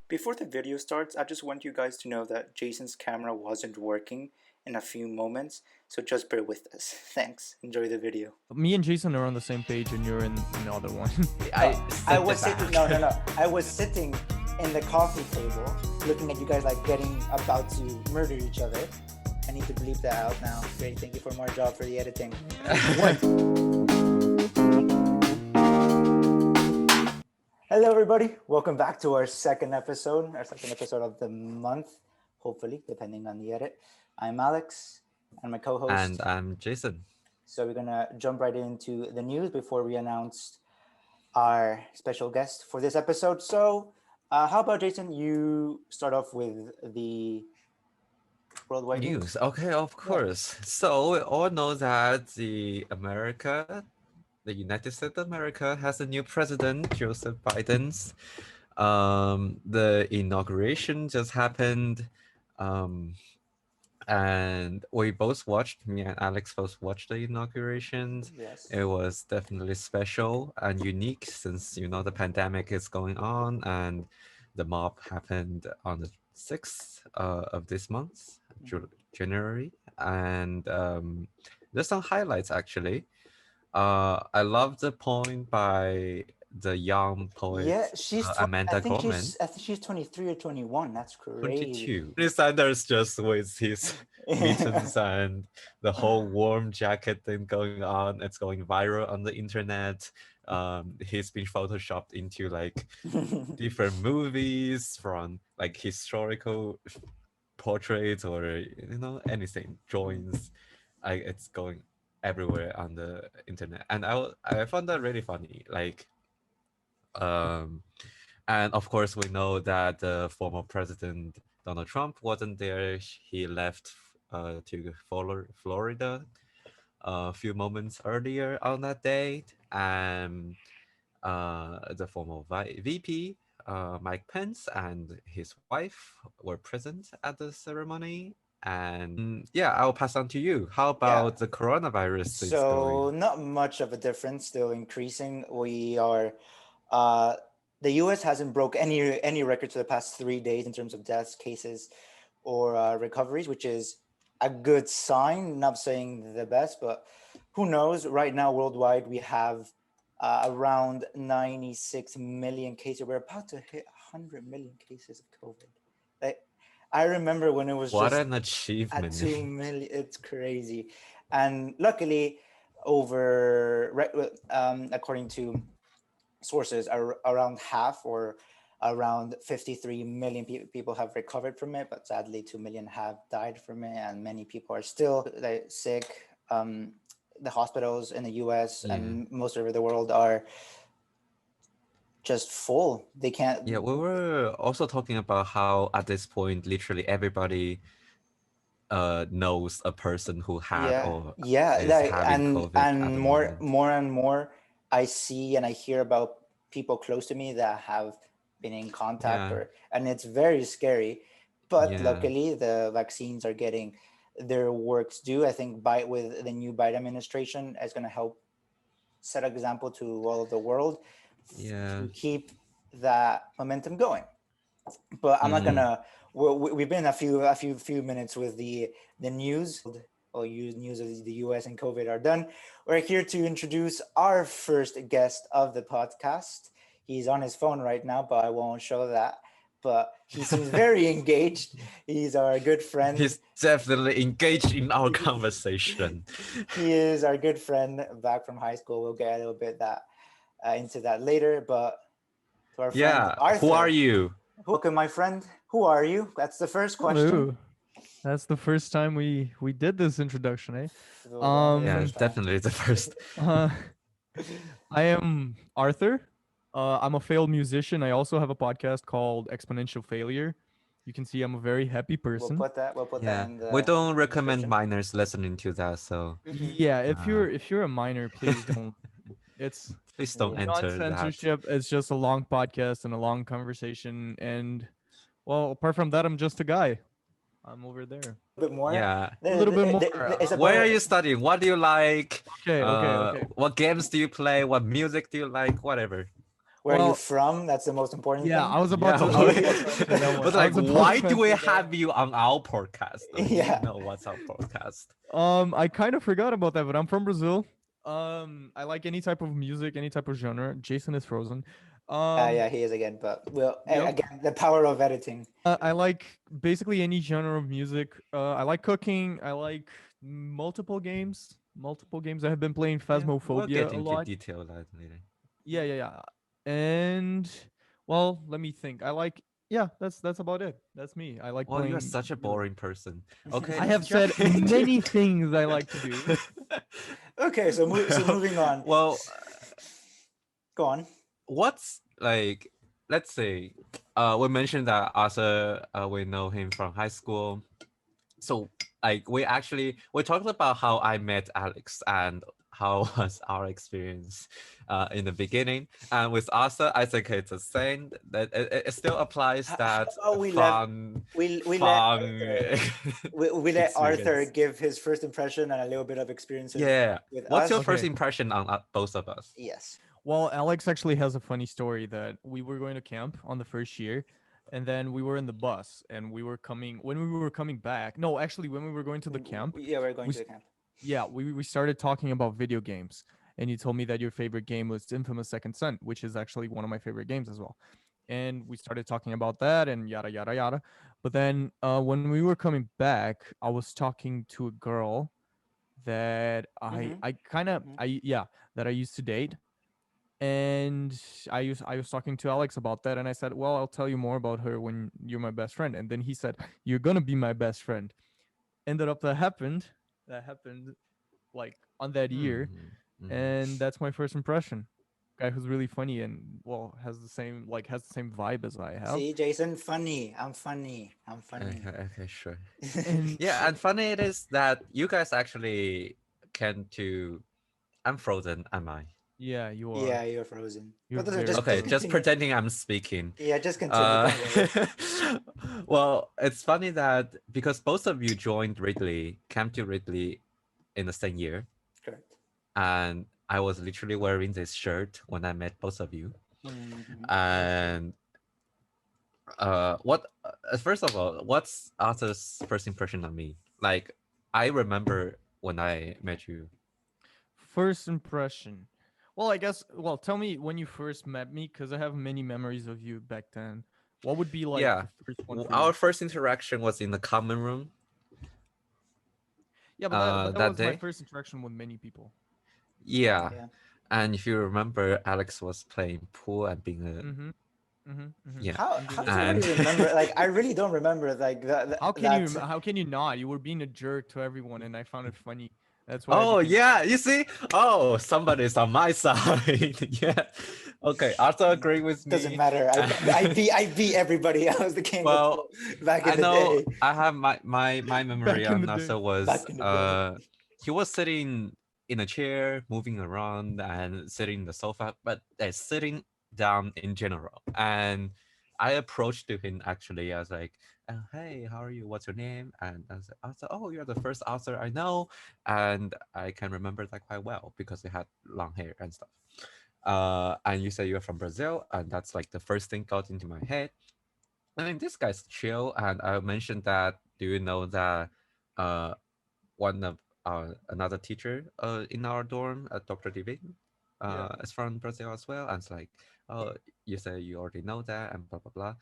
Before the video starts, I just want you guys to know that Jason's camera wasn't working in a few moments, so just bear with us. Thanks. Enjoy the video. Me and Jason are on the same page, and you're in another one. I was sitting. No. I was sitting in the coffee table, looking at you guys like getting about to murder each other. I need to bleep that out now. Great. Thank you for more job for the editing. Hello, everybody. Welcome back to our second episode of the month, hopefully, depending on the edit. I'm Alex, and my co-host. And I'm Jason. So we're going to jump right into the news before we announce our special guest for this episode. So how about, Jason, you start off with the worldwide news? Okay, of course. Yeah. So we all know that the United States of America has a new president, Joseph Biden's. The inauguration just happened. And we both watched, me and Alex both watched the inauguration. Yes. It was definitely special and unique since, the pandemic is going on and the mob happened on the 6th of this month, January. And there's some highlights, actually. I love the poem by the young poet, Amanda Gorman. I think she's 23 or 21. That's crazy. 22. Bernie Sanders just with his mittens and the whole warm jacket thing going on. It's going viral on the internet. He's been photoshopped into like different movies from like historical portraits or anything, drawings. It's going everywhere on the internet, and I found that really funny. And of course we know that the former president Donald Trump wasn't there. He left to Florida a few moments earlier on that day, and the former VP Mike Pence and his wife were present at the ceremony. And I'll pass on to you. How about the coronavirus? So not much of a difference, still increasing. We are the US hasn't broke any records for the past 3 days in terms of deaths, cases, or recoveries, which is a good sign. Not saying the best, but who knows? Right now, worldwide, we have around 96 million cases. We're about to hit 100 million cases of COVID. I remember when it was what just an achievement. At 2 million. It's crazy. And luckily, according to sources, around half or around 53 million people have recovered from it, but sadly 2 million have died from it, and many people are still sick. The hospitals in the US and most over the world are just full. They can't. We were also talking about how at this point literally everybody knows a person who had having COVID and more and more I see and I hear about people close to me that have been in contact and it's very scary, but luckily the vaccines are getting their works due. I think with the new Biden administration is going to help set an example to all of the world to keep that momentum going. But I'm not gonna. We've been a few minutes with the news. All news of the U.S. and COVID are done. We're here to introduce our first guest of the podcast. He's on his phone right now, but I won't show that. But he seems very engaged. He's our good friend. He's definitely engaged in our conversation. He is our good friend back from high school. We'll get a little bit into that later. But to our friend Arthur, who are you? Welcome, my friend. Who are you? That's the first question. Hello. That's the first time we did this introduction, eh? Definitely the first. I am Arthur. I'm a failed musician. I also have a podcast called Exponential Failure. You can see I'm a very happy person. We'll put that in the we don't recommend minors listening to that. So if you're a minor, please don't. Please don't enter censorship. It's just a long podcast and a long conversation. And well, apart from that, I'm just a guy. I'm over there. A bit more. A little bit more. Where are you studying? What do you like? Okay. What games do you play? What music do you like? Whatever. Where are you Well, from? That's the most important yeah, thing. I was about Yeah, to. Oh, I was yeah. about to answer that one. but I like, was about why to do we answer that. have you on our podcast? Do you Yeah. know what's our podcast? I kind of forgot about that, but I'm from Brazil. I like any type of music, any type of genre. Jason is frozen. Yeah, Um, yeah, he is again. But well, yep. again, the power of editing. I like basically any genre of music. I like cooking. I like multiple games. Multiple games. I have been playing Yeah, we'll get Phasmophobia a into lot. detail that later. Yeah, yeah, yeah. And well, let me think. I like yeah, that's about it. That's me. I like Well, you are playing such a video boring person. Okay, I let's have jump said into. many things I like to do. Okay, so moving on. Well, Go on. what's like? Let's say, we mentioned that Arthur, we know him from high school. So, like, we talked about how I met Alex and how was our experience, in the beginning. And with Arthur, I think it's the same. That it still applies that Oh, we let fun, we let fun we let Arthur experience. give his first impression and a little bit of experiences Yeah. with What's us. your first Okay. impression on both of us? Yes. Well, Alex actually has a funny story that we were going to camp on the first year, and then we were in the bus, and we were coming when we were coming back. No, actually, when we were going to the camp, Yeah, we're going we to the camp. yeah, we started talking about video games, and you told me that your favorite game was Infamous Second Son, which is actually one of my favorite games as well. And we started talking about that and yada yada yada. But then when we were coming back, I was talking to a girl that Mm-hmm. I kind of Mm-hmm. I yeah that I used to date, and I was talking to Alex about that, and I said, well, I'll tell you more about her when you're my best friend. And then he said, you're gonna be my best friend. Ended up that happened like on that year, Hmm. Hmm. and that's my first impression. Guy who's really funny and well has the same vibe as I have. See, Jason, funny. I'm funny. I'm funny. Okay, sure. And Yeah, and funny it is that you guys actually can to. I'm frozen, am I? yeah, Yeah, you're frozen. you're But listen, very Okay, just frozen. just continue. pretending I'm speaking. Yeah, just continue. Don't worry. Well, it's funny that because both of you joined Ridley, came to Ridley in the same year, Correct. and I was literally wearing this shirt when I met both of you. Mm-hmm. And what? First of all, what's Arthur's first impression of me? Like, I remember when I met you. First impression. Well, I guess. Well, tell me when you first met me, because I have many memories of you back then. What would be like Yeah, the first one for our you? first interaction was in the common room. Yeah, but that That was my day. first interaction with many people. Yeah, Yeah. and if you remember, Alex was playing pool and being a Mm-hmm. Mm-hmm. Mm-hmm. yeah, How does and nobody remember? Like, I really don't remember. Like that. How can you not? You were being a jerk to everyone, and I found it funny. That's why I oh became. yeah, you see, oh somebody's on my side. Yeah, okay, Arthur agree with Doesn't me. matter. I beat everybody. I was the king of Well, pool back I in the know day. I have my memory Back in on the day. Arthur was Back in the day. he was sitting in a chair, moving around and sitting in the sofa, but sitting down in general. And I approached to him actually. I was like, "Hey, how are you? What's your name?" And I was like, "Arthur, oh, you're the first Arthur I know," and I can remember that quite well because they had long hair and stuff. And you said you're from Brazil, and that's like the first thing got into my head. I mean, this guy's chill, and I mentioned that. Do you know that uh, one of another teacher in our dorm, Dr. Divin, Yeah. is from Brazil as well? And it's like, oh, you say you already know that, and blah blah blah.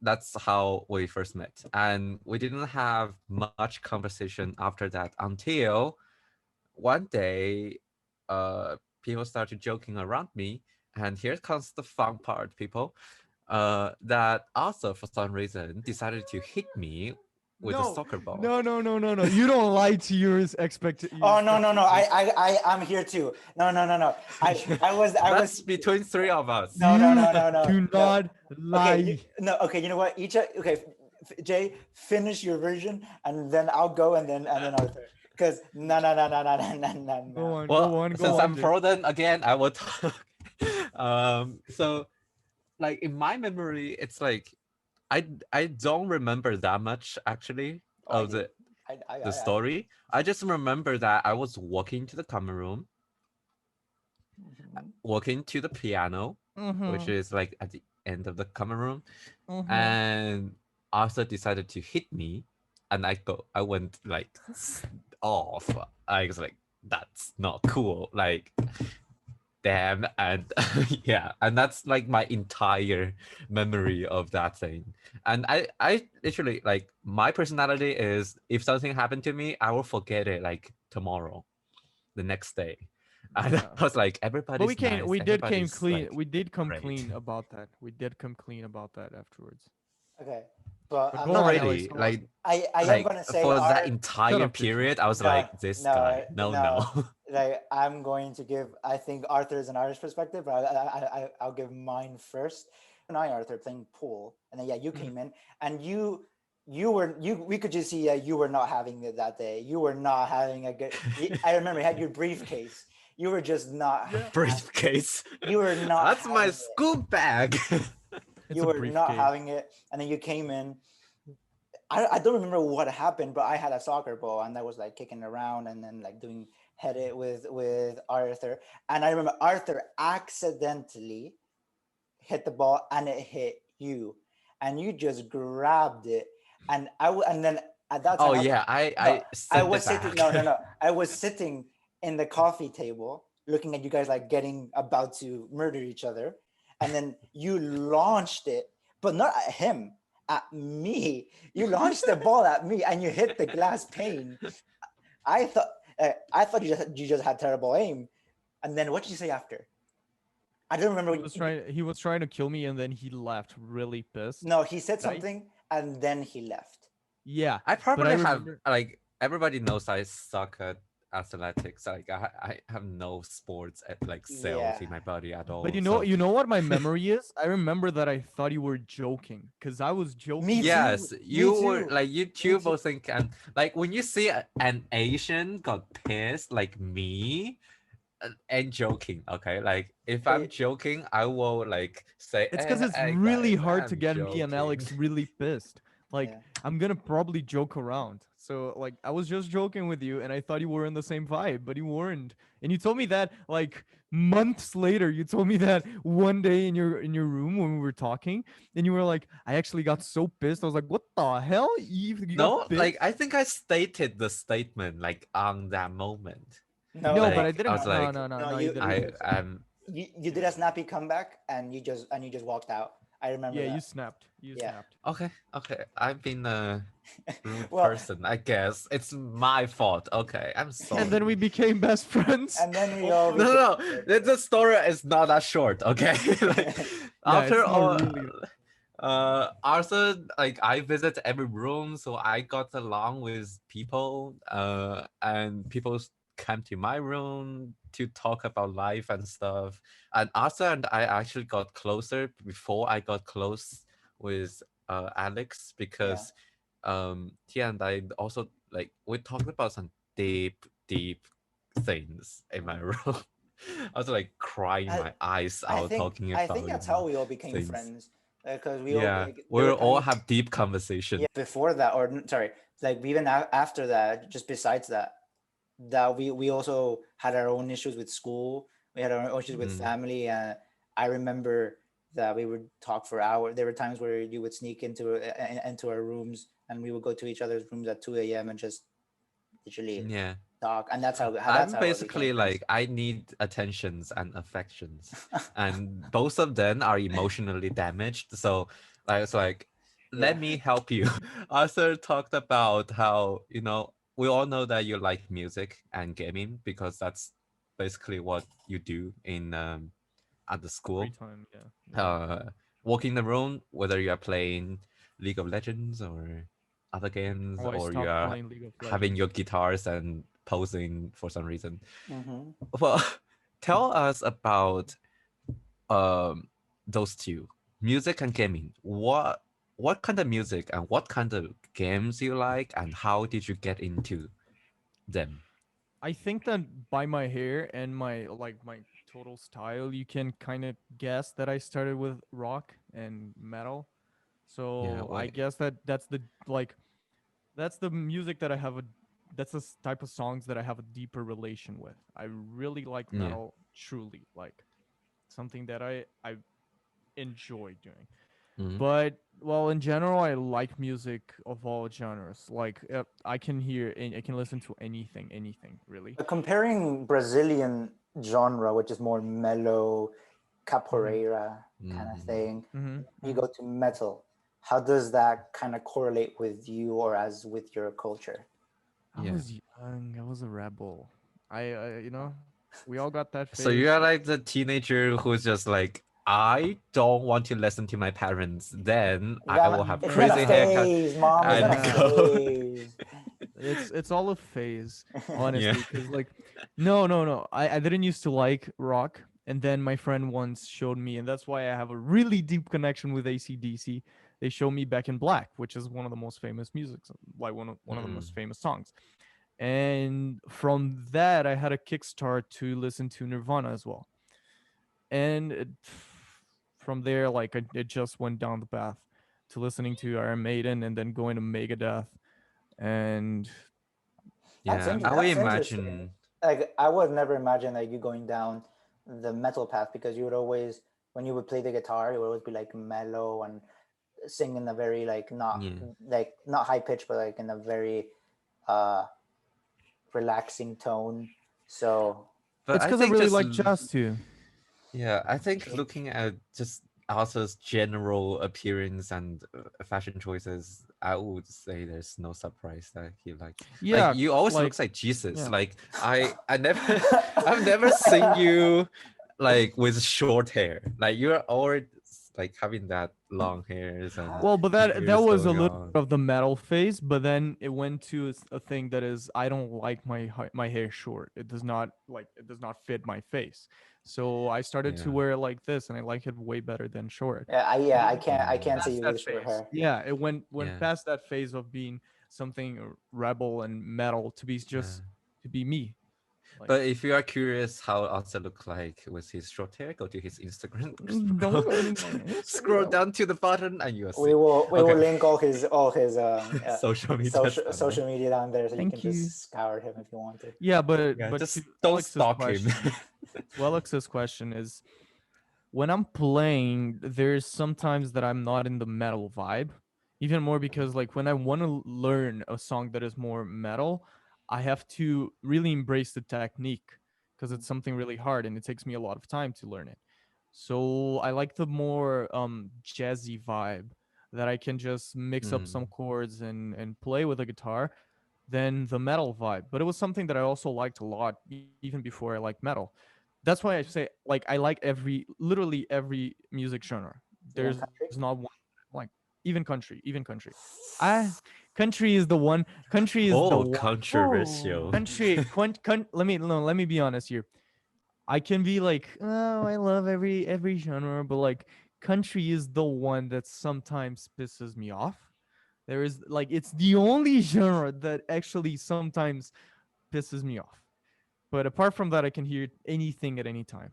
That's how we first met, and we didn't have much conversation after that until one day, people started joking around me, and here comes the fun part, people. That Arthur, for some reason, decided to hit me with a No, soccer ball. no. You don't lie to your Oh no no no! expectations. I'm here too. No no no no. I That's was. between three of us. No no You no no no do no. not Okay lie. no okay. You know what? Okay. Jay, finish your version, and then I'll go, and then Arthur. Because no no no no no no no no Go no. on, Well, go since on, I'm Jay. frozen again, I will talk. So like in my memory, it's like I don't remember that much actually Oh, I of do. the I story. I just remember that I was walking to the common room, Mhm. walking to the piano, which Mm-hmm. is like at the end of the common room, Mm-hmm. and Arthur decided to hit me, and I went like off. I was like, that's not cool. Like, damn, and yeah, and that's like my entire memory of that thing. And I literally like my personality is if something happened to me, I will forget it like tomorrow, the next day. And I Yeah. was like, But everybody's nice, we did came everybody's clean. like We did come great. clean about that. We did come clean about that afterwards. Okay, but But I'm go Not gonna. on, Alex. really. Go on. I am Like gonna say for that art. Shut entire up, Tisha. period, I was No, like, this no, guy, no, no. no. Like I'm going to give. I think Arthur's an Irish perspective, but I'll give mine first. And I, Arthur, playing pool, and then yeah, you Mhm. came in, and you were you. We could just see you were not having it that day. You were not having a good. I remember you had your briefcase. You were just not. Yeah. Briefcase. You were not That's my having it. school bag. It's You a were not briefcase. having it, and then you came in. I don't remember what happened, but I had a soccer ball and I was like kicking around and then like doing head it with Arthur. And I remember Arthur accidentally hit the ball and it hit you, and you just grabbed it. And then at that Oh time yeah, no I I sent it was sitting back. no I was sitting in the coffee table looking at you guys like getting about to murder each other, and then you launched it, but not at him, at me. You launched the ball at me and you hit the glass pane. I thought I thought you just had terrible aim. And then what did you say after? I don't remember. He was trying to kill me and then he left really pissed. No, he said Right? something and then he left. Yeah. I But I probably have remember like everybody knows I suck at athletics. Like I have no sports at like cells Yeah. in my body at but all. So you know what my memory is? I remember that I thought you were joking because I was Me joking with you. too. yes, Me you were too. like you Me two too. both think and like when you see an Asian got pissed like me and joking, okay? Like if I'm But joking, I will like say, It's because it's really guys, hard to I'm get me and joking. Alex really pissed. Like, yeah. I'm gonna probably joke around. So, like, I was just joking with you, and I thought you were in the same vibe, but you weren't. And you told me that like months later. You told me that one day in your room when we were talking, and you were like, "I actually got so pissed." I was like, "What the hell? You got No, like pissed?" I think I stated the statement like on that moment. No, No, but no, I Like I didn't. was no. No, like, no, no, No, no. You didn't. I am you did a snappy comeback and you just walked out. I remember Yeah, you that. snapped. You Yeah. snapped. okay, okay. I've been a rude Well, person, I guess. It's my fault. Okay, I'm And then sorry. we became best friends. and then we Oh all No, my. became no, no. The story is not that short, okay? Like Yeah, after it's not all really. Arthur, like I visit every room, so I got along with people, and people come to my room to talk about life and stuff. And Arthur and I actually got closer before I got close with Alex yeah. because he and I also like we talked about some deep things in my room. I was like crying I my eyes out talking I think about that's how we all became things. friends because we all Yeah, like, there we'll were all times have deep conversation. yeah before that or sorry like even after that just besides that we also had our own issues with school. We had our own issues with Mm, family. I remember that we would talk for hours. There were times where you would sneak into our rooms, and we would go to each other's rooms at 2 a.m. and just literally yeah. talk. And that's I'm how we became basically friends. like I need attentions and affections, and both of them are emotionally damaged. So I was like, Yeah. let me help you. Arthur talked about how we all know that you like music and gaming because that's basically what you do in at the Free school. time. Yeah. Yeah. uh, Walking the room, whether you are playing League of Legends or other games, Oh, I or you stopped are playing League of having your Legends. guitars and posing for some reason. hmm Well, tell us about um those two, music and gaming. What kind of music and what kind of games you like, and how did you get into them? I think that by my hair and my total style, you can kind of guess that I started with rock and metal. Yeah, So I wait. guess that that's the music that I have a that's the type of songs that I have a deeper relation with. I really like Yeah. metal, truly like. something that I enjoy doing. Mhm. But well, in general, I like music of all genres. Like I can I can listen to anything really. Comparing Brazilian genre, which is more mellow, Mhm. capoeira kind of Mhm. thing, Mhm. you Mhm. go to metal. How does that kind of correlate with you or as with your culture? I Yeah. was young. I was a rebel. We all got that So phase. you are like the teenager who's just like, I don't want to listen to my parents. Then I will have It's not a crazy Yeah. haircut phase, mom. It's not and a Yeah. go. phase. It's all a phase, Yeah. honestly. Cause like, no. I didn't used to like rock, and then my friend once showed me, and that's why I have a really deep connection with AC/DC. They showed me Back in Black, which is one of the most famous music, like one of the most Mm. famous songs. And from that, I had a kickstart to listen to Nirvana as well. And from there, like it just went down the path to listening to Iron Maiden, and then going to Megadeth, and Yeah. I would That's interesting. imagine. Like I would never imagine like you going down the metal path because you would always when you would play the guitar, it would always be like mellow and sing in a very Yeah. like not high pitch but like in a very uh relaxing tone. So But it's I because I think really just like jazz too. yeah, I think true. looking at just Arthur's general appearance and fashion choices, I would say there's no surprise that he like Yeah, you always like looks like Jesus. yeah. Like I never I've never seen you like with short hair. Like you're always like having that long hairs and Well, but that ears was a going little on. bit of the metal phase, but then it went to a thing that is I don't like my hair short. It does not fit my face. So I started to Yeah. wear it like this, and I like it way better than short. Yeah, And it I Mm, can't see past you that with short phase. hair. Yeah, it went yeah. past that phase of being something rebel and metal to be Yeah. just to be me. Like But if you are curious how Arthur look like with his short hair, go to his Instagram. don't go to my Scroll Instagram. down to the button and you'll see. We will Okay. link all his Social media down there. social media down there so you can Thank you. just scour him if you want to. Yeah, Yeah, but to just don't Alex's stalk him. question, is when I'm playing, there's sometimes that I'm not in the metal vibe. Even more because like when I want to learn a song that is more metal, I have to really embrace the technique because it's something really hard and it takes me a lot of time to learn it. So I like the more jazzy vibe that I can just mix up some Mm, chords and play with a guitar than the metal vibe. But it was something that I also liked a lot even before I liked metal. That's why I say like I like literally every music genre. Even There's country. not one like even country. I country is the one. Country is the oh, one. controversial. Country. Let me no, let me be honest here. I can be like, oh, I love every genre, but like country is the one that sometimes pisses me off. There is like it's the only genre that actually sometimes pisses me off. But apart from that, I can hear anything at any time.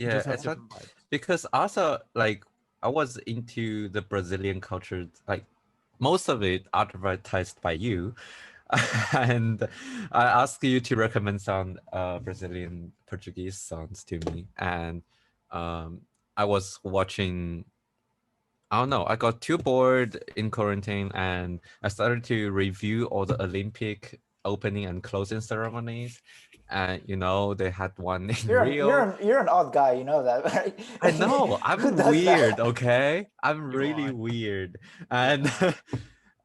It Yeah, just has it's like different vibes. because also like I was into the Brazilian culture, like most of it advertised by you, and I asked you to recommend some Brazilian Portuguese songs to me, and um, I was watching. I don't know. I got too bored in quarantine, and I started to review all the Olympic opening and closing ceremonies. And they had one in Rio. You're an odd guy, you know that, right? I know Who I'm does weird, that? okay? I'm You really are. weird. You And are.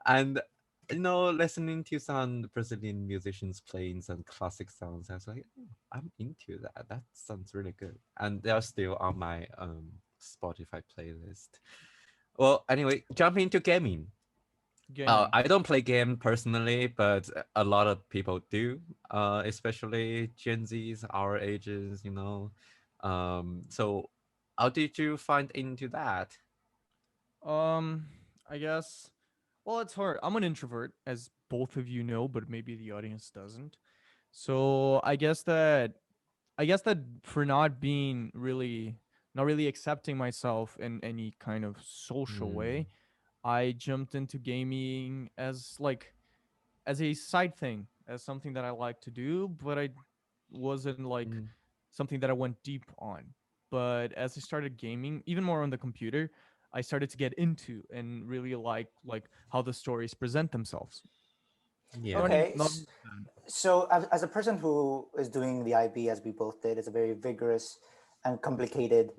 and listening to some Brazilian musicians playing some classic sounds, I was like, "Oh, I'm into that. That sounds really good." And they're still on my Spotify playlist. Well, anyway, jumping into gaming. Gaming. I don't play game personally, but a lot of people do, especially Gen Zs, our ages. So how did you find into that? Um, I guess. Well, it's hard. I'm an introvert, as both of you know, but maybe the audience doesn't. So I guess that for not really accepting myself in any kind of social Mm, way, I jumped into gaming as a side thing, as something that I like to do, but I wasn't like mm, something that I went deep on. But as I started gaming, even more on the computer, I started to get into and really like how the stories present themselves. Yeah. Not even Okay. not only that. So, as a person who is doing the IB, as we both did, it's a very vigorous and complicated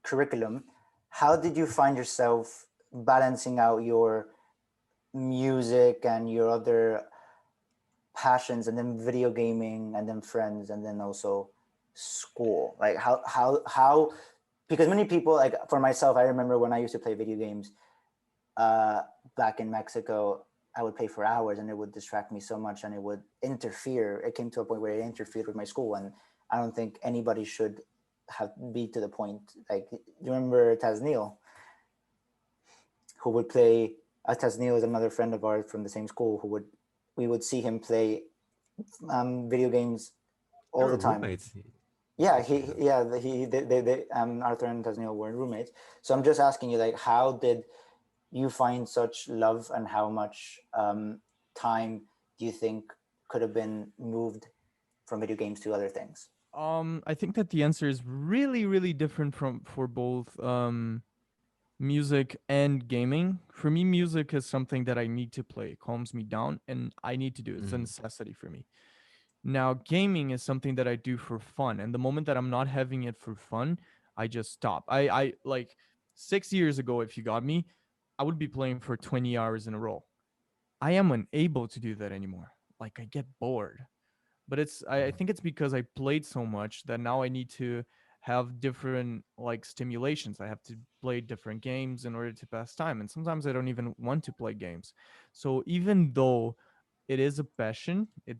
curriculum. How did you find yourself balancing out your music and your other passions, and then video gaming, and then friends, and then also school? Like how because many people, like for myself, I remember when I used to play video games uh, back in Mexico, I would play for hours and it would distract me so much and it would interfere. It came to a point where it interfered with my school, and I don't think anybody should have be to the point. Like, you remember Taznil, who would play? Taznil is another friend of ours from the same school. Who would We would see him play video games They all the were time. roommates. Yeah, Also, yeah. Arthur and Taznil were roommates. So I'm just asking you, like, how did you find such love, and how much time do you think could have been moved from video games to other things? I think that the answer is really, really different from for both music and gaming. For me, music is something that I need to play. It calms me down and I need to do it. It's a Mm. necessity for me. Now, gaming is something that I do for fun. And the moment that I'm not having it for fun, I just stop. I like 6 years ago, if you got me, I would be playing for 20 hours in a row. I am unable to do that anymore. Like, I get bored. But I Mm. think it's because I played so much that now I need to have different like stimulations. I have to play different games in order to pass time. And sometimes I don't even want to play games. So even though it is a passion, it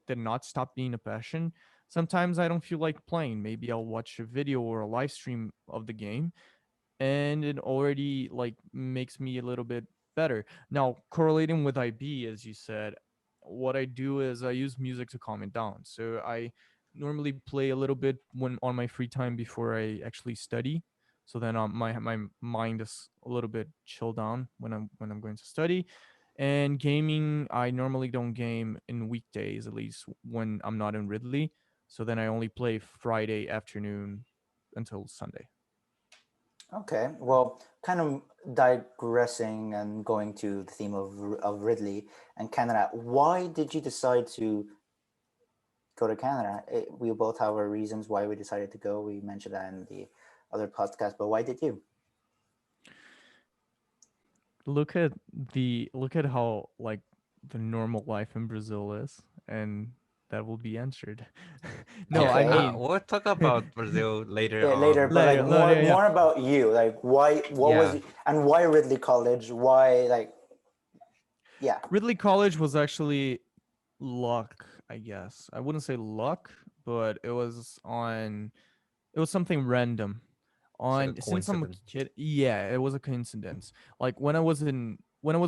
did not stop being a passion. Sometimes I don't feel like playing. Maybe I'll watch a video or a live stream of the game, and it already like makes me a little bit better. Now, correlating with IB, as you said, what I do is I use music to calm it down. So I normally play a little bit when on my free time before I actually study. So then my mind is a little bit chilled down when I'm going to study. And gaming, I normally don't game in weekdays, at least when I'm not in Ridley. So then I only play Friday afternoon until Sunday. Okay, well, kind of digressing and going to the theme of Ridley and Canada. Why did you decide to go to Canada? We both have our reasons why we decided to go. We mentioned that in the other podcast, but why did you? Look at how like the normal life in Brazil is, and that will be answered. No, I Yeah, Okay, mean we'll talk about Brazil later yeah, later, on. but like later, later, yeah. more about you. Like, why? What was Yeah. you, and why Ridley College? Why, like, yeah. Ridley College was actually luck, I guess. I wouldn't say luck, but it was something random. It's like a On since I'm a coincidence. kid, yeah, it was a coincidence. Like when I was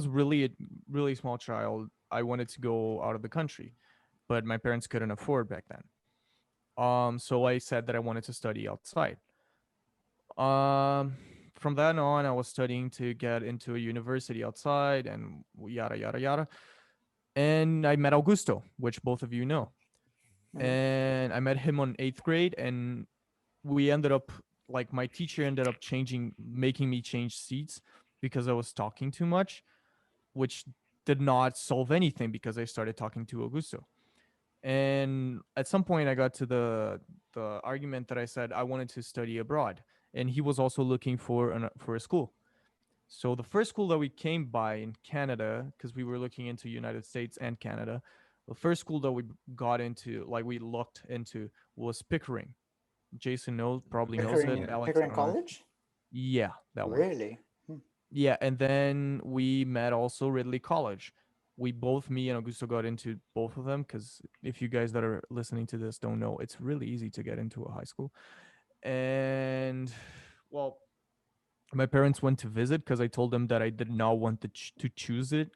really a really small child, I wanted to go out of the country, but my parents couldn't afford back then. So I said that I wanted to study outside. Um, from then on, I was studying to get into a university outside and yada yada yada. And I met Augusto, which both of you know. Mhm. And I met him on 8th grade, and we ended up like my teacher ended up making me change seats because I was talking too much, which did not solve anything because I started talking to Augusto. And at some point, I got to the argument that I said I wanted to study abroad, and he was also looking for a school. So the first school that we came by in Canada, because we were looking into United States and Canada, the first school that we got into, like we looked into, was Pickering. Jason probably knows it. Yeah. Alex, I Pickering don't know if College. yeah, that one. Really? Yeah, and then we met also Ridley College. We both, me and Augusto, got into both of them because if you guys that are listening to this don't know, it's really easy to get into a high school. And well, my parents went to visit because I told them that I did not want to choose it.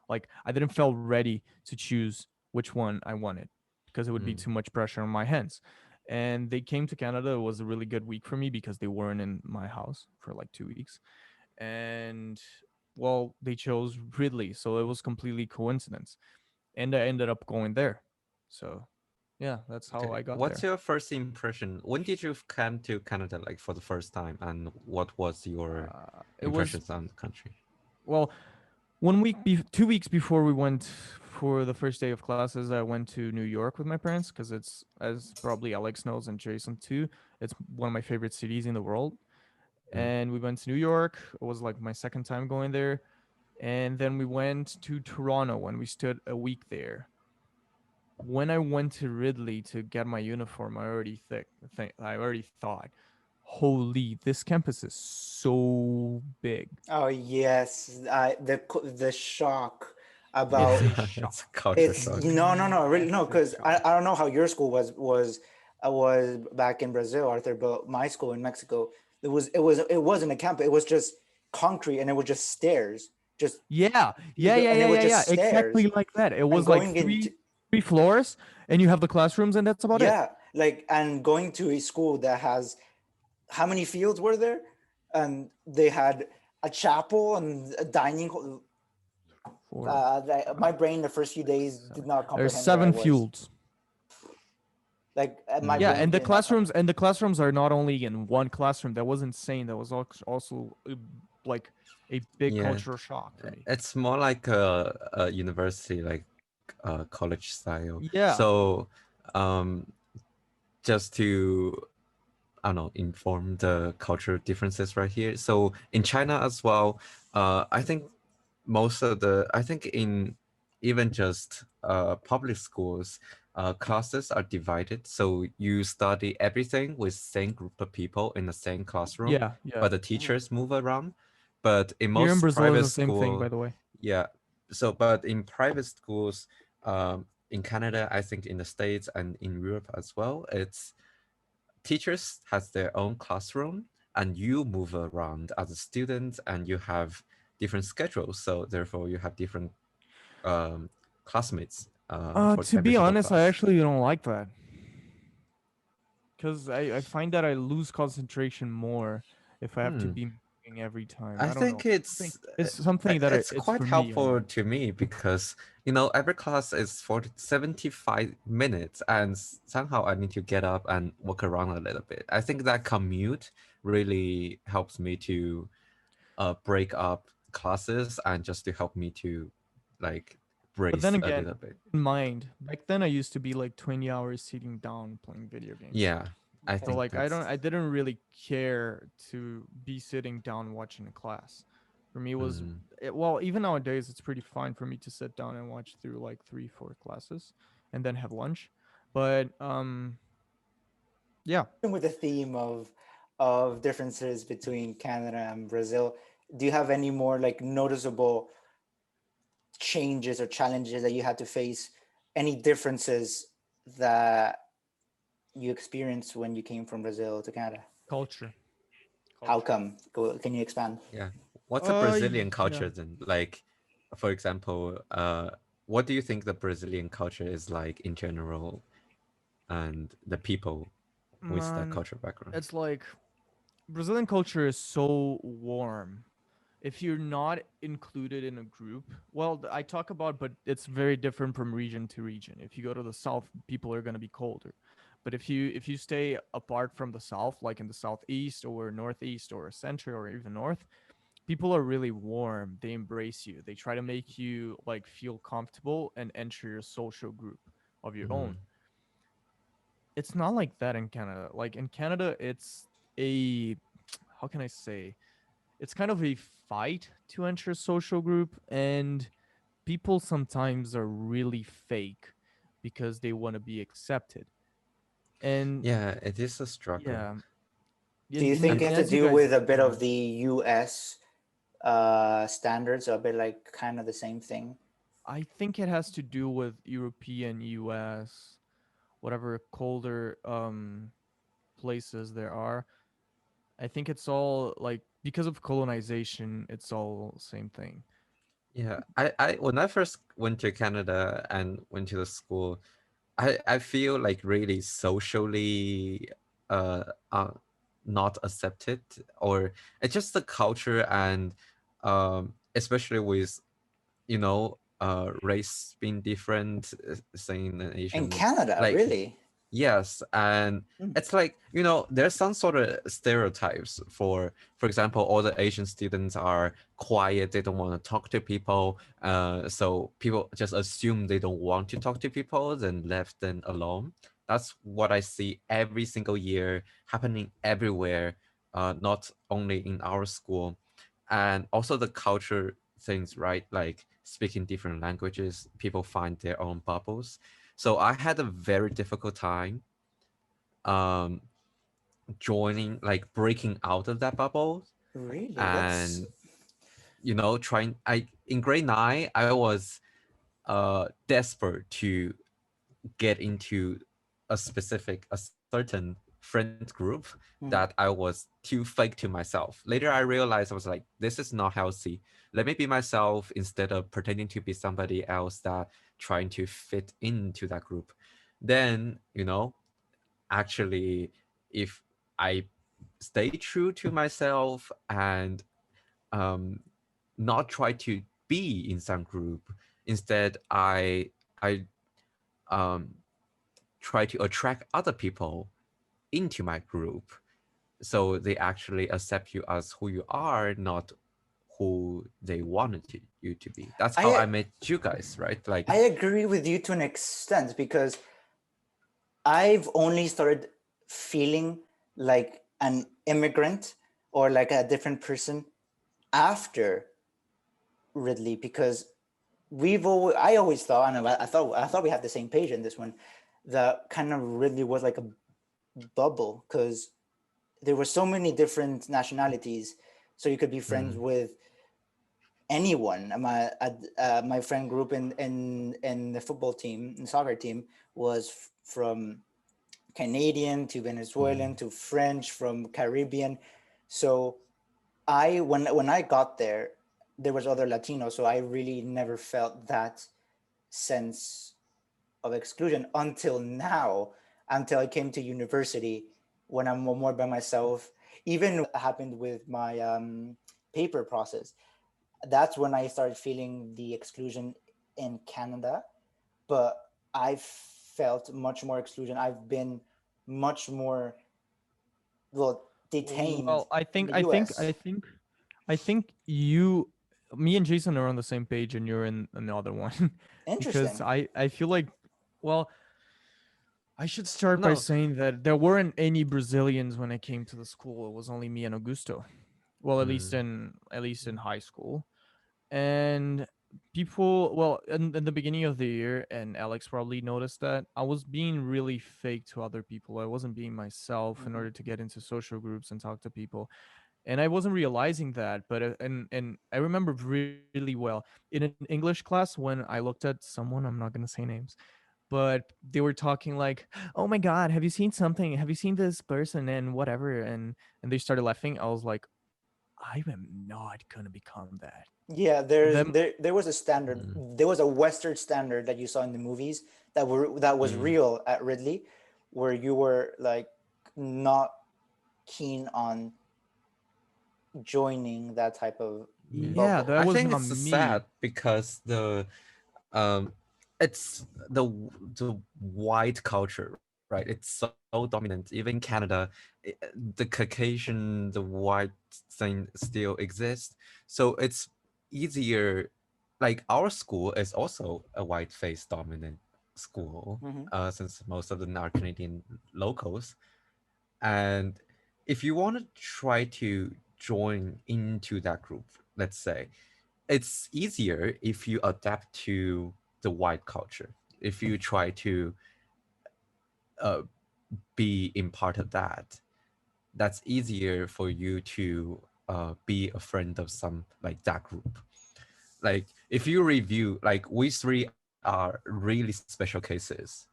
Like I didn't feel ready to choose which one I wanted because it would be Mm. too much pressure on my hands. And they came to Canada. It was a really good week for me because they weren't in my house for like 2 weeks. And well, they chose Ridley, so it was completely coincidence. And I ended up going there. So Yeah, that's how Okay. I got What's there. your first impression? When did you come to Canada, like for the first time, and what was your It was, impressions on the country? well, 1 week, 2 weeks before we went for the first day of classes, I went to New York with my parents because it's, as probably Alex knows and Jason too, it's one of my favorite cities in the world. Mm. And we went to New York. It was like my second time going there. And then we went to Toronto and we stood a week there. When I went to Ridley to get my uniform, I already thought, holy, this campus is so big. Oh yes, the shock It's about a It's a shock. culture it's shock. no really no, Massive because shock. I don't know how your school was back in Brazil, Arthur, but my school in Mexico, it wasn't a campus, it was just concrete and it was just stairs, just Yeah, yeah, either, yeah, and yeah, it was yeah, yeah. just Exactly stairs like that. It and was like going three into three floors, and you have the classrooms, and that's about it. yeah, like and going to a school that has how many fields were there, and they had a chapel and a dining hall. Four, My five, brain the first few six, days did seven. not There's comprehend where I 7 was. fields. Like my Yeah, Mm. brain and the did not classrooms comprehend. and the classrooms are not only in one classroom. That was insane. That was also like a big Yeah, cultural shock for me. it's more like a university, like college style. Yeah. So, um, just to I don't know, inform the cultural differences right here. So in China as well, I think I think in even just public schools, classes are divided. So you study everything with same group of people in the same classroom, Yeah, yeah. but the teachers move around. But in Here in most Brazil is private the same thing, by school, the way. yeah. So, but in private schools, in Canada, I think in the States and in Europe as well, it's teachers has their own classroom and you move around as a student and you have different schedules, so therefore you have different um, classmates for To every be single honest, I class. actually don't like that because I find that I lose concentration more if I have to Hmm. be moving every time. I I don't know. think It's something that it's it's quite for me helpful anyway. to me because every class is for 75 minutes and somehow I need to get up and walk around a little bit. I think that commute really helps me to break up classes and just to help me to like But then brace a again, little bit. in mind, back then I used to be like 20 hours sitting down playing video games. Yeah, I So Okay. think like that's I didn't really care to be sitting down watching a class. For me, it was mm, well, even nowadays it's pretty fine for me to sit down and watch through like 3, 4 classes and then have lunch. But yeah. With the theme of differences between Canada and Brazil, do you have any more like noticeable changes or challenges that you had to face? Any differences that you experienced when you came from Brazil to Canada? Culture. How Culture. come? Can you expand? yeah. What's a Brazilian Yeah. culture then? Like, for example, what do you think the Brazilian culture is like in general, and the people with that Man, cultural background? it's like Brazilian culture is so warm. If you're not included in a group, well, I talk about, but it's very different from region to region. If you go to the south, people are going to be colder. But if you stay apart from the south, like in the southeast or northeast or central or even north, people are really warm. They embrace you. They try to make you like feel comfortable and enter your social group of your Mm, own. It's not like that in Canada. Like in Canada, it's a how can I say? It's kind of a fight to enter a social group, and people sometimes are really fake because they want to be accepted. And yeah, it is a struggle. yeah, Do you and, think And it and has to as you do guys, with a bit yeah, of the US standards, a bit like kind of the same thing? I think it has to do with European, US, whatever colder places there are. I think it's all like because of colonization, it's all same thing. yeah, I when I first went to Canada and went to the school, I feel like really socially uh, uh not accepted, or it's just the culture and especially with race being different, saying an In Asian, Canada, like, really? yes. And Mm. it's like, you know, there's some sort of stereotypes. For example, all the Asian students are quiet, they don't want to talk to people, so people just assume they don't want to talk to people, then left them alone. That's what I see every single year happening everywhere, not only in our school. And also the culture things, right? Like speaking different languages, people find their own bubbles. So I had a very difficult time um joining, like breaking out of that bubble. Really? That's And you know, trying, I in grade 9 I was desperate to get into a certain friend group that mm, I was too fake to myself. Later I realized, I was like, this is not healthy. Let me be myself instead of pretending to be somebody else that trying to fit into that group. Then, you know, actually, if I stay true to myself and um not try to be in some group, instead I um try to attract other people into my group, so they actually accept you as who you are, not who they wanted you to be. That's how I I met you guys, right? Like, I agree with you to an extent because I've only started feeling like an immigrant or like a different person after Ridley, because I always thought, and I thought we had the same page in this one, that kind of Ridley was like a bubble because there were so many different nationalities, so you could be friends mm, with anyone. My friend group in the football team, the soccer team, was from Canadian to Venezuelan mm, to French, from Caribbean. So when I got there, there was other Latinos, so I really never felt that sense of exclusion until now, until I came to university when I'm more by myself. Even happened with my paper process. That's when I started feeling the exclusion in Canada, but I felt much more exclusion. I've been much more, well, detained Well, I in think the I think I US. think I think you, me and Jason are on the same page, and you're in another one, because Interesting. I feel like, well, I should start by no, saying that there weren't any Brazilians when I came to the school. It was only me and Augusto. Well, mm, at least in high school. And people, well, in the beginning of the year, and Alex probably noticed that I was being really fake to other people. I wasn't being myself in Mm-hmm. order to get into social groups and talk to people, and I wasn't realizing that. But and I remember really well in an English class when I looked at someone. I'm not gonna say names, but they were talking like, "Oh my God, have you seen something? Have you seen this person and whatever?" And they started laughing. I was like, I am not gonna become that. Yeah, Them, there was a standard. mm, There was a Western standard that you saw in the movies that was mm. real at Ridley, where you were like not keen on joining that type of Yeah. yeah, bubble. that I was think not it's sad me. because um it's the white culture, right? It's so dominant. Even in Canada, the Caucasian, the white thing still exists. So it's easier. Like our school is also a white face dominant school, Mm-hmm. since most of them are Canadian locals. And if you want to try to join into that group, let's say, it's easier if you adapt to the white culture. If you try to uh, be in part of that, that's easier for you to be a friend of some like that group. Like if you review, like we three are really special cases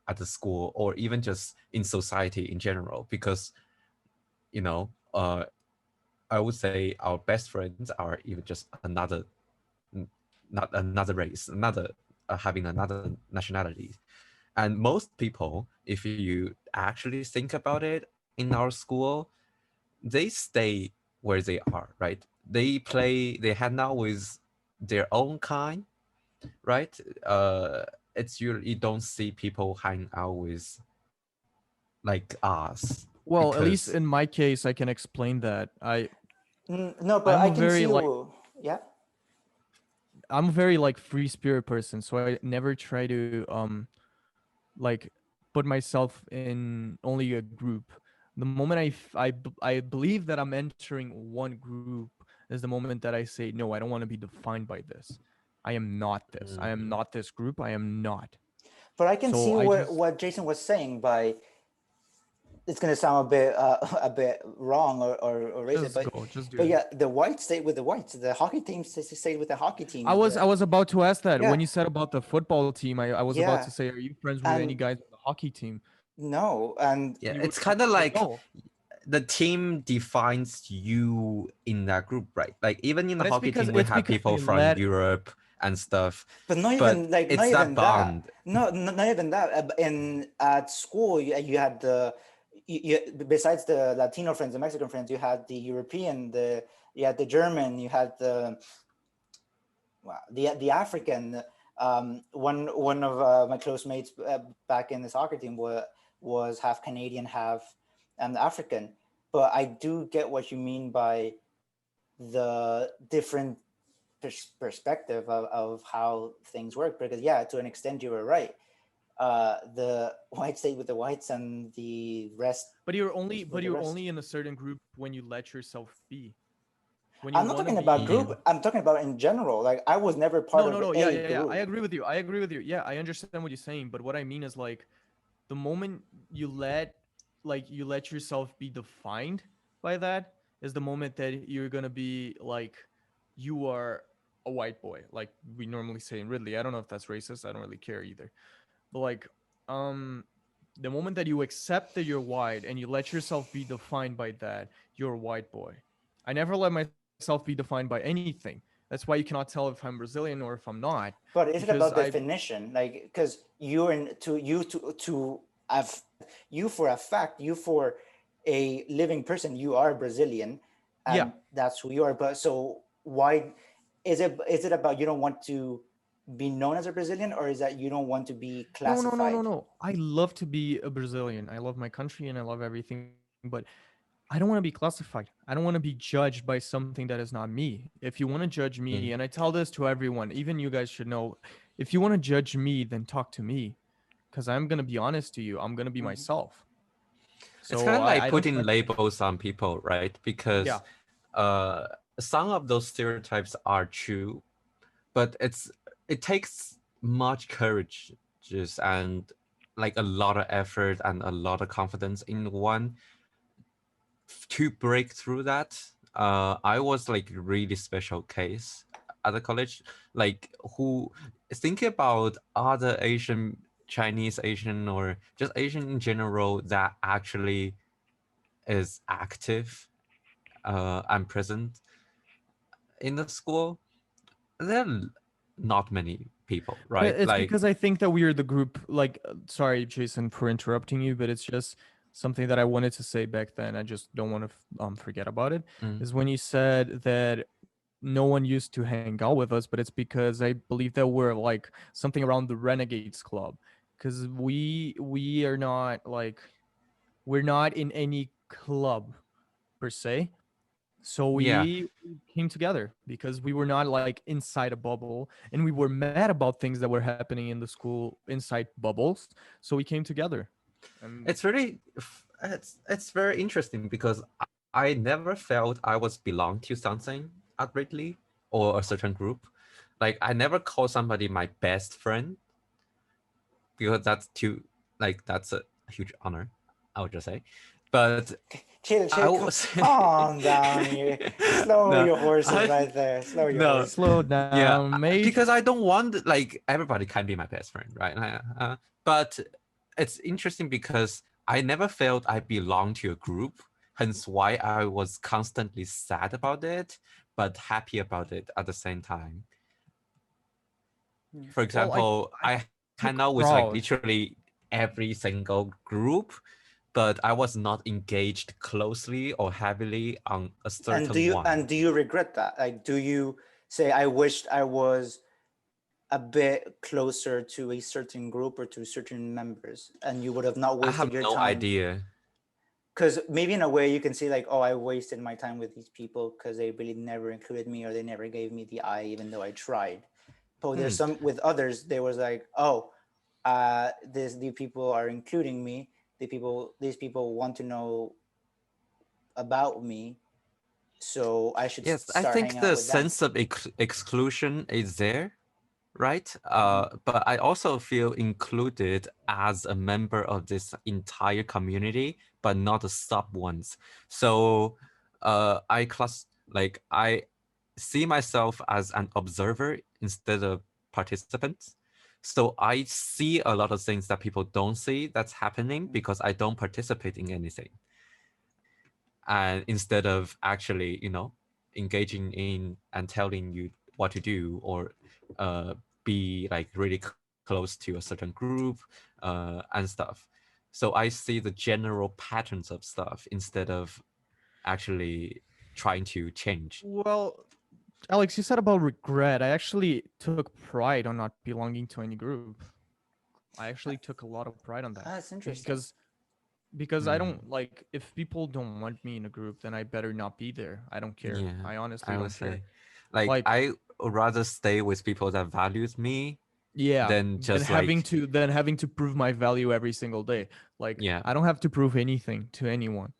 at the school, or even just in society in general, because you know, I would say our best friends are even just another, not another race, another having another nationality. And most people, if you actually think about it, in our school, they stay where they are, right? They hang out with their own kind, right? It's you don't see people hang out with like us Well, at least because in my case, I can explain that. No, but I'm I a can very see like yeah. I'm a very like free spirit person, so I never try to like put myself in only a group. The moment I believe that I'm entering one group is the moment that I say no, I don't want to be defined by this. I am not this. I am Mhm. not this group. I am not. But I can So see I just what Jason was saying by it's going to sound a bit a bit wrong or racist, just go, just do but it. yeah, the whites stayed with the whites. The hockey team stayed with the hockey I team. was I was about to ask that Yeah, when you said about the football team. I was about to yeah, say, are you friends with any and guys on the hockey team? no, and Yeah, You would it's kind of say like no, the team defines you in that group, right? Like even in the but it's hockey because team, we have people you from let. Europe and stuff, but but not it's that even that. bond. No, not even that. In at school, you had besides the Latino friends, the Mexican friends, you had the European, you had the German, you had the the African. One of my close mates back in the soccer team was half Canadian, half African. But I do get what you mean by the different perspective of how things work. Because yeah, to an extent, you were right. The whites stayed with the whites, and the rest was with But the you're rest. only in a certain group when you let yourself be. When you I'm not want to talking about be. Mm. group. I'm talking about in general. Like I was never part No, of no, no. Yeah, a yeah, yeah. I group. agree with you. I agree with you. Yeah, I understand what you're saying. But what I mean is like the moment you let yourself be defined by that is the moment that you're gonna be like you are a white boy, like we normally say in Ridley. I don't know if that's racist. I don't really care either. But like, um, the moment that you accept that you're white and you let yourself be defined by that, you're a white boy. I never let myself be defined by anything. That's why you cannot tell if I'm Brazilian or if I'm not, But is it because about I definition? Like, because you're in to have you for a fact, you for a living person, you are Brazilian, yeah. and that's who you are. But so why is it about you don't want to be known as a Brazilian, or is that you don't want to be No, no, no, no, classified? no. I love to be a Brazilian. I love my country and I love everything, but I don't want to be classified. I don't want to be judged by something that is not me. If you want to judge me, and I Mm. tell this to everyone, even you guys should know, if you want to judge me, then talk to me, because I'm gonna be honest to you. I'm gonna be Mhm. myself. It's So kind of like I don't putting try. labels on people, right? Yeah, Because uh, some of those stereotypes are true, but it takes much courage just and like a lot of effort and a lot of confidence in one to break through that. I was like really special case at the college, like who think about other Asian, Chinese Asian, or just Asian in general that actually is active and present in the school. There are not many people, right? it's Like, because I think that we are the group. Like, sorry, Jason, for interrupting you, but it's just something that I wanted to say back then. I just don't want to forget about it. mm, Is when you said that no one used to hang out with us, but it's because I believe that we're like something around the Renegades Club, because we are not like we're not in any club per se. So yeah, we came together because we were not like inside a bubble, and we were mad about things that were happening in the school inside bubbles. So we came together. And it's really it's very interesting because I never felt I was belong to something at Ridley or a certain group. Like I never call somebody my best friend because that's too like that's a huge honor, I would just say. But Chill, I chill, was calm down here. Slow no, your horses I right there. Slow your no, horses. slow yeah, down, mate. because I don't want like everybody can be my best friend, right? But it's interesting because I never felt I belonged to a group, hence why I was constantly sad about it, but happy about it at the same time. For Well, example, I I hang out took with like proud. literally every single group, but I was not engaged closely or heavily on a certain one. And do you regret that? Like, do you say I wished I was a bit closer to a certain group or to certain members, and you would have not I have wasted your no time. idea. Because maybe in a way you can say like, oh, I wasted my time with these people because they really never included me or they never gave me the eye even though I tried. But there's some with others, they was like, oh, these people are including me. These people want to know about me, so I should Yes, I start hanging think out the with them. sense of exclusion is there, right? Mm-hmm. But I also feel included as a member of this entire community, but not the sub ones. So I see myself as an observer instead of participant. So I see a lot of things that people don't see that's happening because I don't participate in anything. And instead of actually, engaging in and telling you what to do, or be like really close to a certain group and stuff. So I see the general patterns of stuff instead of actually trying to change. Well, Alex, you said about regret. I actually took pride on not belonging to any group. I actually took a lot of pride on that That's interesting. because I Hmm. don't like, if people don't want me in a group, then I better not be there. I don't care. Yeah, I honestly I would don't care. say, like, Like, I would rather stay with people that values me yeah, than just like, then having to prove my value every single day. Like, yeah. I don't have to prove anything to anyone.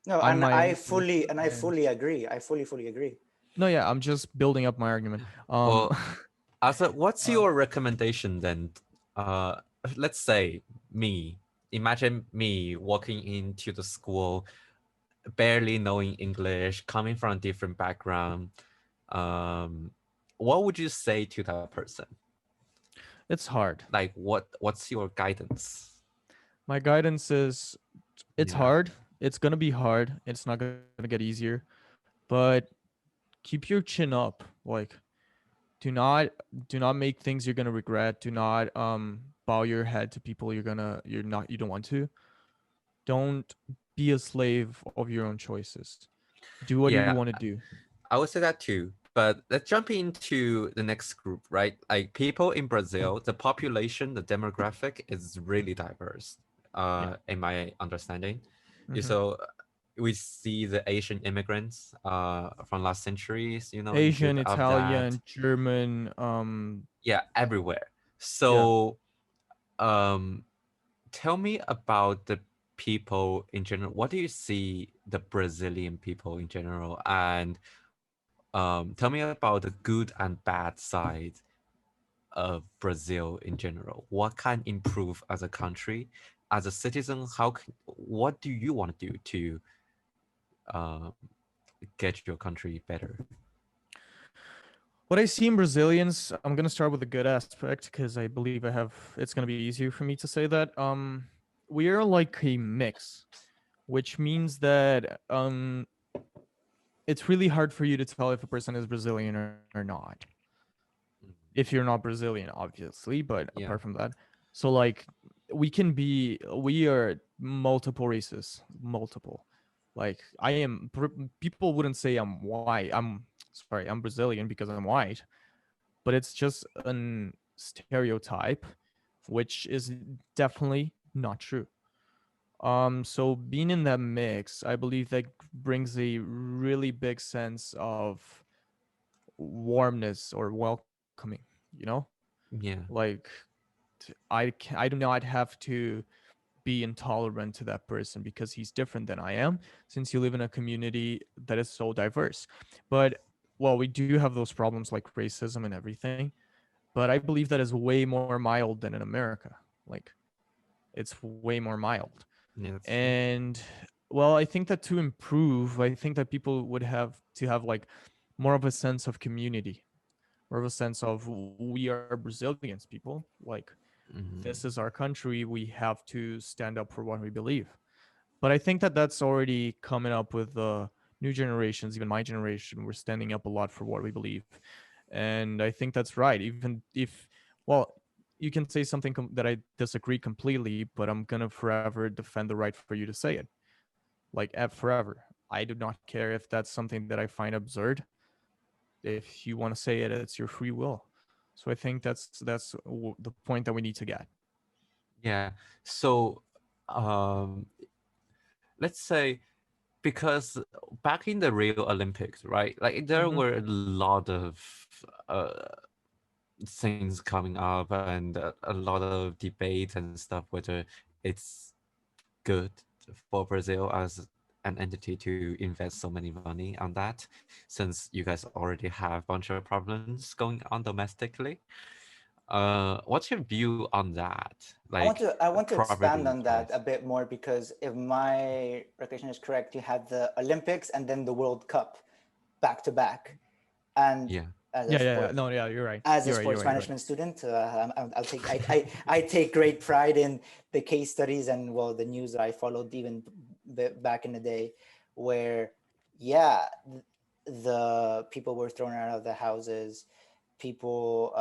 No, I'm and my I own fully person, and I and fully agree. I fully agree. no, yeah, I'm just building up my argument. Well, Arthur, what's Um, your recommendation then? Uh, let's say me. Imagine me walking into the school, barely knowing English, coming from a different background. Um, what would you say to that person? it's hard. Like, what's your guidance? My guidance is, it's Yeah, hard. It's gonna be hard. It's not gonna get easier, but keep your chin up. Like, do not do not make things you're gonna regret. Do not bow your head to people you don't want to. Don't be a slave of your own choices. Do what you yeah, want to do. I would say that too. But let's jump into the next group, right? Like people in Brazil, the population, the demographic is really diverse, Yeah. in my understanding. Hmm. So we see the Asian immigrants from last centuries, Asian, include of that. Italian, German, Yeah, everywhere. yeah. So um tell me about the people in general. What do you see the Brazilian people in general? And tell me about the good and bad side of Brazil in general. What can improve as a country, as a citizen? What do you want to do to uh, get your country better? What I see in Brazilians, I'm gonna start with a good aspect because I believe I have. It's gonna be easier for me to say that. We are like a mix, which means that it's really hard for you to tell if a person is Brazilian or not. Mm. If you're not Brazilian, obviously, but apart Yeah, from that, so like we are multiple races, multiple. Like people wouldn't say I'm white. I'm Brazilian because I'm white, but it's just an stereotype, which is definitely not true. So being in that mix, I believe that brings a really big sense of warmness or welcoming, you know? yeah, Like I do not have to be intolerant to that person because he's different than I am, since you live in a community that is so diverse. But well, we do have those problems like racism and everything, but I believe that is way more mild than in America. Like, it's way more mild. yeah. That's true. And well, I think that to improve, I think that people would have to have like more of a sense of community, more of a sense of we are Brazilians, people. Like, this Hmm. is our country. We have to stand up for what we believe. But I think that that's already coming up with the new generations, even my generation. We're standing up a lot for what we believe. And I think that's right. Even if, well, you can say something that I disagree completely, but I'm going to forever defend the right for you to say it. Like, forever. I do not care if that's something that I find absurd. If you want to say it, it's your free will. So I think the point that we need to get. Yeah. So, um, let's say because back in the Rio Olympics, right? Like there Hmm. were a lot of uh things coming up and a lot of debate and stuff whether it's good for Brazil as an entity to invest so many money on that, since you guys already have a bunch of problems going on domestically. What's your view on that? Like I want to expand property on that price? a bit more, because if my recollection is correct, you had the Olympics and then the World Cup back to back. And Yeah. as a Yeah. sport No, yeah, you're right. as a You're right. You're sports right. You're right. management student, I'll take I take great pride in the case studies and, well, the news that I followed even back in the day, where, yeah, the people were thrown out of the houses, people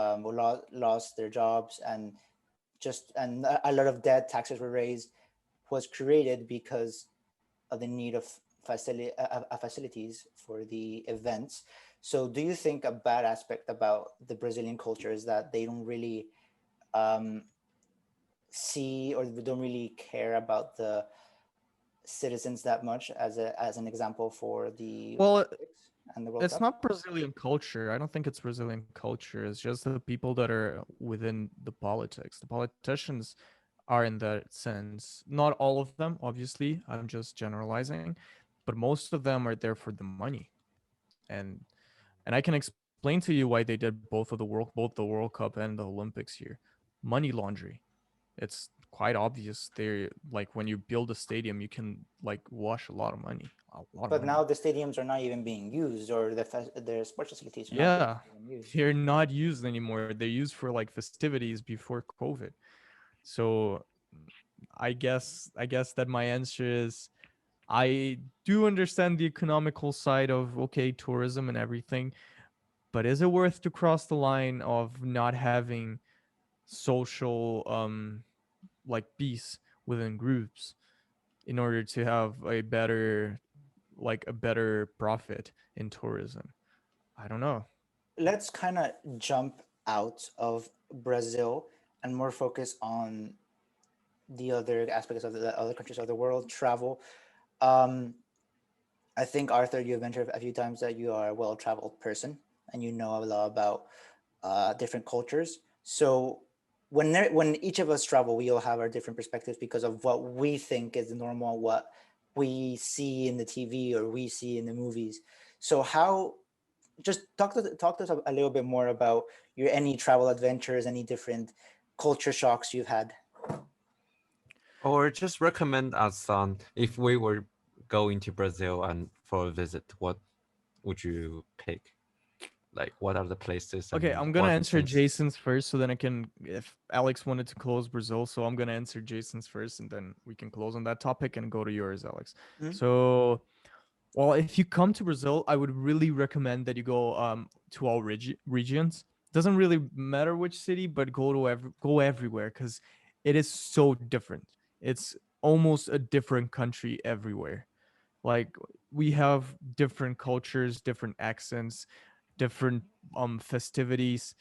lost their jobs, and a lot of debt, taxes were raised, was created because of the need of facilities for the events. So, do you think a bad aspect about the Brazilian culture is that they don't really um, see, or they don't really care about the citizens that much, as an example for the Well, Olympics and the World it's Cup? not Brazilian culture. I don't think it's Brazilian culture. It's just the people that are within the politics. The politicians are in that sense. Not all of them, obviously. I'm just generalizing, but most of them are there for the money. And I can explain to you why they did both the World Cup and the Olympics here. Money laundering. It's quite obvious. They like when you build a stadium, you can like wash a lot of But money. now the stadiums are not even being used, or the sports facilities are not being Yeah, even used. they're not used anymore. They're used for like festivities before COVID. So I guess that my answer is I do understand the economical side of okay, tourism and everything, but is it worth to cross the line of not having social like peace within groups in order to have a better profit in tourism? I don't know. Let's kind of jump out of Brazil and more focus on the other aspects of the other countries of the world, travel. Um, I think, Arthur, you've mentioned a few times that you are a well-traveled person and you know a lot about different cultures. So when each of us travel, we all have our different perspectives because of what we think is normal, what we see in the TV or we see in the movies. So how just talk to us a little bit more about your any travel adventures, any different culture shocks you've had. Or just recommend us on if we were going to Brazil and for a visit, what would you pick? Like what are the places Okay, and I'm gonna what are the answer things? Jason's first, so then I can. If Alex wanted to close Brazil, so I'm gonna answer Jason's first, and then we can close on that topic and go to yours, Alex. Mhm. So, well, if you come to Brazil, I would really recommend that you go to all regions. Doesn't really matter which city, but go everywhere because it is so different. It's almost a different country everywhere. Like we have different cultures, different accents, different festivities.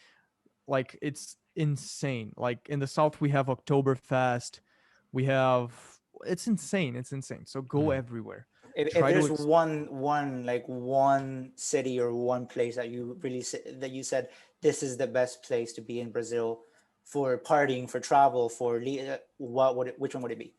Like it's insane. Like in the south we have Oktoberfest. We have it's insane. It's insane. So go Mm. everywhere. If Try to there's one city or one place that you really that you said this is the best place to be in Brazil for partying, for travel, for what would which one would it be?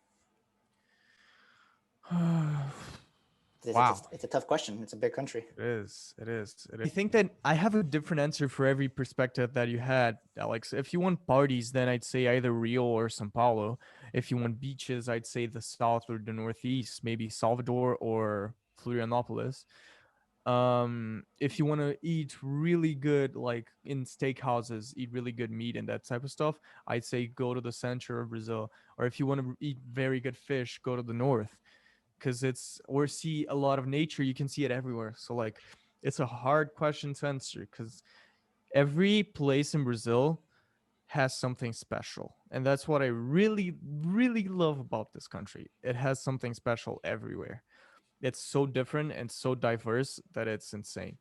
Wow. It's a tough question. It's a big country. It is. It is. It is. I think that I have a different answer for every perspective that you had, Alex. If you want parties, then I'd say either Rio or São Paulo. If you want beaches, I'd say the south or the northeast, maybe Salvador or Florianopolis. If you want to eat really good, like in steakhouses, eat really good meat and that type of stuff, I'd say go to the center of Brazil. Or if you want to eat very good fish, go to the north because it's or see a lot of nature. You can see it everywhere. So like it's a hard question to answer because every place in Brazil has something special, and that's what I really love about this country. It has something special everywhere. It's so different and so diverse that it's insane.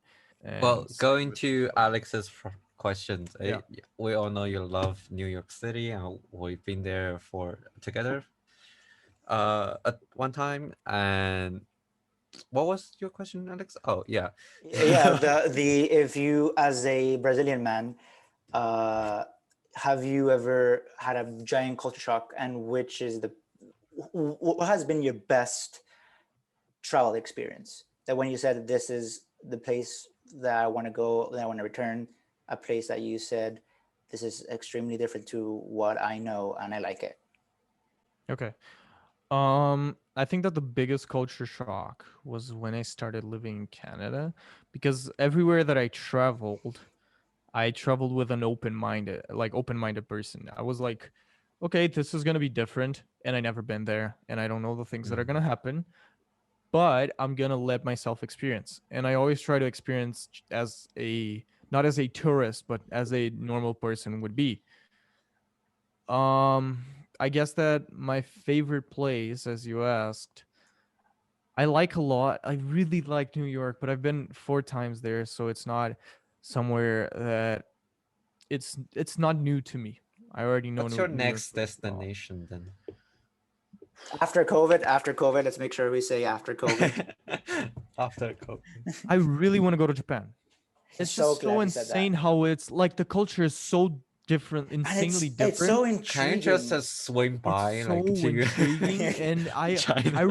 Well, And same going with to Brazil. Alex's questions. Yeah. We all know you love New York City, and we've been there for together at one time. And what was your question, Alex? Oh yeah. Yeah, the if you as a Brazilian man, uh, have you ever had a giant culture shock, and which is what has been your best travel experience? That when you said this is the place that I want to go, that I want to return, a place that you said this is extremely different to what I know and I like it. Okay. I think that the biggest culture shock was when I started living in Canada, because everywhere that I traveled with an open-minded person. I was like, okay, this is gonna be different, and I never been there, and I don't know the things that are gonna happen, but I'm gonna let myself experience. And I always try to experience as a not as a tourist, but as a normal person would be. Um, I guess that my favorite place, as you asked, I like a lot. I really like New York, but I've been 4 times there, so it's not somewhere that it's not new to me. I already know What's your New York next really well. destination then? After COVID, let's make sure we say after COVID. After COVID. I really want to go to Japan. It's So just so glad you said that. insane how it's like the culture is so different, And insanely it's so different. Can you just intriguing. swing by It's so like to intriguing, and China? I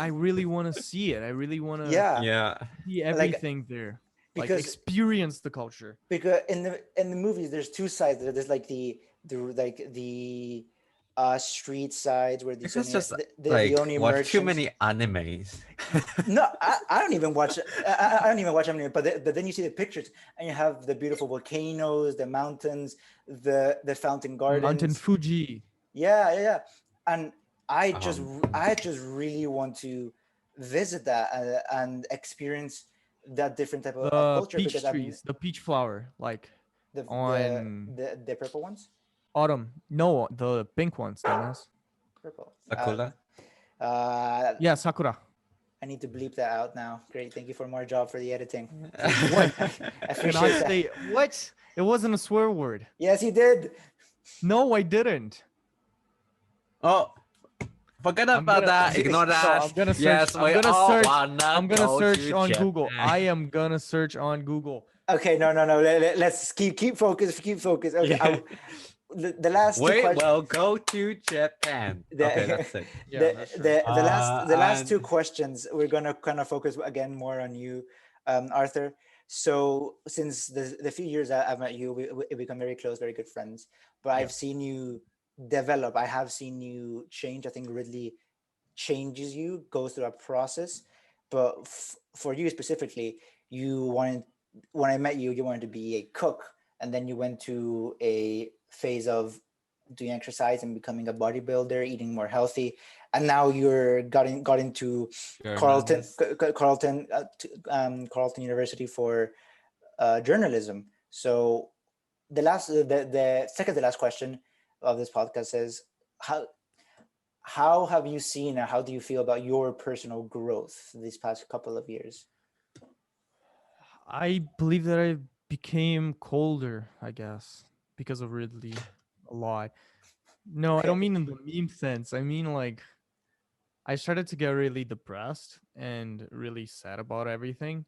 really wanna see it. I really wanna Yeah, Yeah. see like everything there, like because experience the culture. in the movies there's two sides. There's like the street sides where Because just the like only watch too merchants. many animes. No, I don't even watch. I don't even watch anime. But then you see the pictures, and you have the beautiful volcanoes, the mountains, the fountain Mountain gardens. Fuji. Yeah. And Um, I just really want to visit that and experience that different type of The culture peach because I've trees, the peach flower, like the the on the purple ones, autumn. No, the pink ones, dumbass. purple. Sakura. Uh, Yeah, sakura. I need to bleep that out now. Great, thank you for more job for the editing. What? I Cannot appreciate that. say what? It wasn't a swear word. Yes, you did. No, I didn't. Oh, forget I'm about gonna that. Ignore no, that. I'm gonna search. Yes, we all wanna I'm gonna go search to on Google. Japan. I am gonna search on Google. Okay, no. Let's keep focus. Keep focus. Okay, Yeah. the last two We questions. will go to Japan. Okay, The, that's it. Yeah, that's true. the last two And questions we're gonna kind of focus again more on you, Arthur. So since the few years that I've met you, we become very close, very good friends. But Yeah. I've seen you develop. I have seen you change. I think Ridley changes you, goes through a process. But for you specifically, you wanted when I met you, you wanted to be a cook, and then you went to a phase of doing exercise and becoming a bodybuilder, eating more healthy, and now you're got into Carleton journalist. Carleton University for journalism. So the second to last question of this podcast is how have you seen or how do you feel about your personal growth these past couple of years? I believe that I became colder, I guess, because of Ridley a lot. No, I don't Okay. mean in the meme sense. I mean like I started to get really depressed and really sad about everything.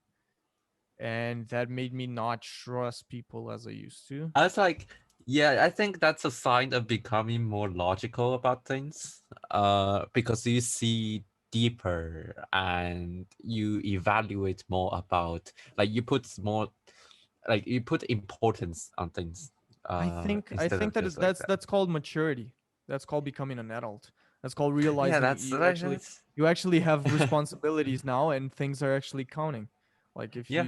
And that made me not trust people as I used to. I was like, yeah, I think that's a sign of becoming more logical about things. Because you see deeper and you evaluate more about like you put importance on things I instead of think that just like that's that. that's called maturity. That's called becoming an adult. That's called Yeah, realizing that's right. That's you actually have responsibilities now and things are actually counting. Like yeah.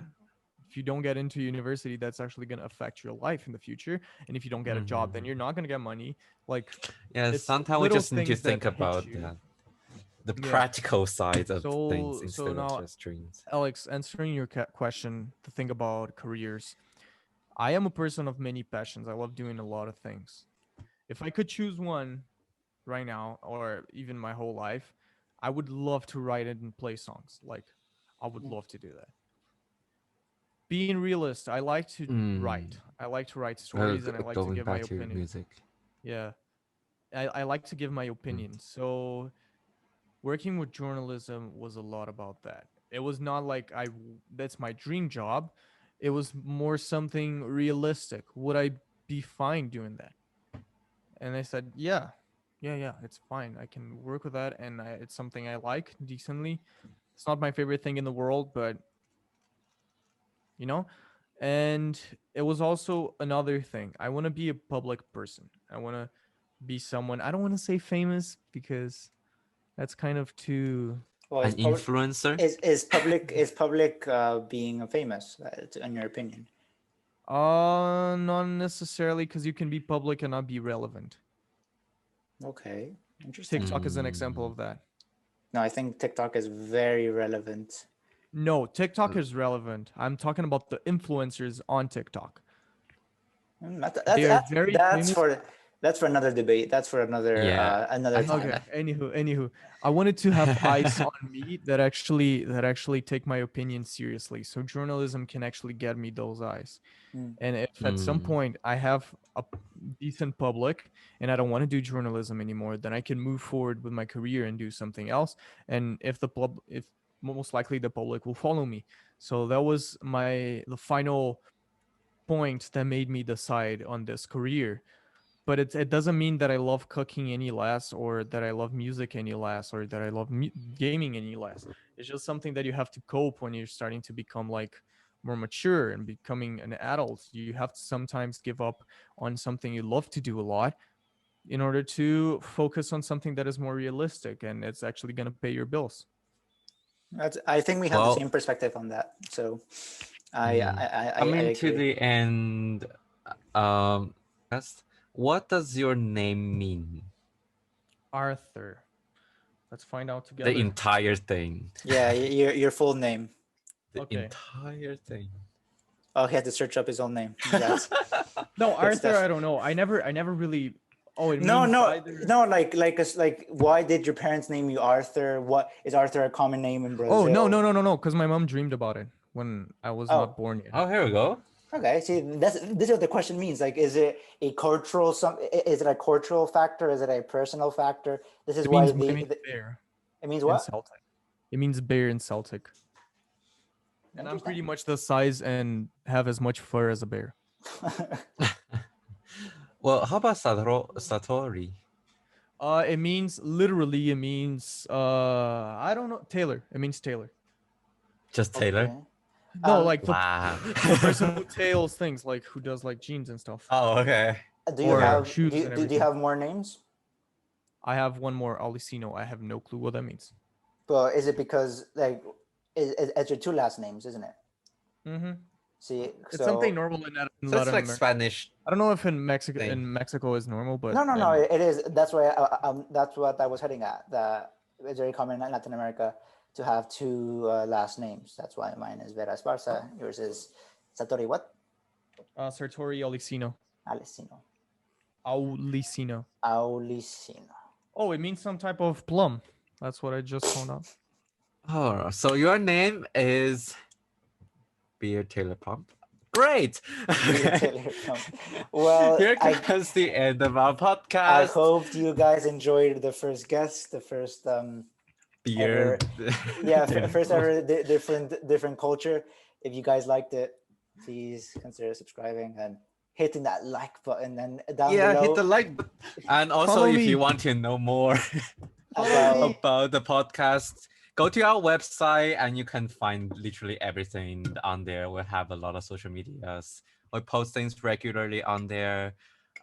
if you don't get into university, that's actually going to affect your life in the future. And if you don't get a job, then Mhm. you're not going to get money. Like Yeah, it's sometimes we little just need to things that think hit about you. the Yeah. practical side of things So instead of now, just dreams. Alex, answering your question, the thing about careers, I am a person of many passions. I love doing a lot of things. If I could choose one right now, or even my whole life, I would love to write it and play songs. Like, I would love to do that being realist, I like to Mm. write. I like to write Well, stories, and I like to going give my back to opinion. music. Yeah, I like to give my Mm. opinion. So working with journalism was a lot about that. It was not like that's my dream job. It was more something realistic. Would I be fine doing that? And I said, yeah, yeah, it's fine. I can work with that, and it's something I like decently. It's not my favorite thing in the world, but you know. And it was also another thing. I want to be a public person. I want to be someone. I don't want to say famous because that's kind of too. Well, An influencer? is public being famous, in your opinion? Not necessarily, because you can be public and not be relevant. Okay, interesting. TikTok is an example Mm. of that. No, I think TikTok is very relevant. No, TikTok Uh, is relevant. I'm talking about the influencers on TikTok. That, They that's are that's very that's famous. for that's for another debate. That's for another Yeah, another time. Okay. Anywho, I wanted to have eyes on me that actually take my opinion seriously. So journalism can actually get me those eyes. Mm. And if at some Mm. point I have a decent public and I don't want to do journalism anymore, then I can move forward with my career and do something else. And if most likely the public will follow me. So that was the final point that made me decide on this career. But it doesn't mean that I love cooking any less, or that I love music any less, or that I love gaming any less. It's just something that you have to cope when you're starting to become like more mature and becoming an adult. You have to sometimes give up on something you love to do a lot in order to focus on something that is more realistic and it's actually going to pay your bills. I think we have the Well, same perspective on that. So mm. I Coming to agree. the end, um, yes, what does your name mean? Arthur, let's find out The together. entire thing. Yeah, your full name. The Okay. entire thing. Oh, he had to search up his own name. That's No, good Arthur, stuff. I don't know. I never really. Oh, it No, means no, either. no. Like, why did your parents name you Arthur? What is Arthur a common name in Oh, no, Brazil? no, no, no, no, because my mom dreamed about it when I was not Oh, born yet. Oh, here we go. okay. See, this is what the question means. Like, is it a cultural Is it a cultural factor? Is it a personal factor? This is why It means bear it means in what? Celtic. It means bear in Celtic. And I'm Interesting. pretty much the size and have as much fur as a bear. Well, how about Satori? It means I don't know, Taylor. It means Taylor. Just Taylor? Okay. No, like Wow. the person who tails things, like who does like jeans and stuff Oh, okay. Do you or have shoes and do you everything. have more names? I have one more, Alicino. I have no clue what that means. Well, is it because like it's your two last names, isn't it? Mm-hmm. See, It's something so normal in So it's Latin like America. Spanish I don't know if in Mexico thing. is normal, but no, no, no. It is. That's why. That's what I was heading at. That it's very common in Latin America to have two last names. That's why mine is Vera Esparza. Yours is Satori. What? Sartori Alicino. Alicino. Aulicino. Aulicino. Oh, it means some type of plum. That's what I just found out. Oh, so your name is Beer Taylor Pump. Great. Beer Taylor Pump. Well, Here comes the end of our I podcast. hope you guys enjoyed the first guest, the first Beer. ever, yeah, first ever different culture. If you guys liked it, please consider subscribing and hitting that like button. And down Yeah, hit the below like button. And also, Follow if me. you want to know more Follow me. about the podcast, go to our website and you can find literally everything on there. We have a lot of social medias. We post things regularly on there.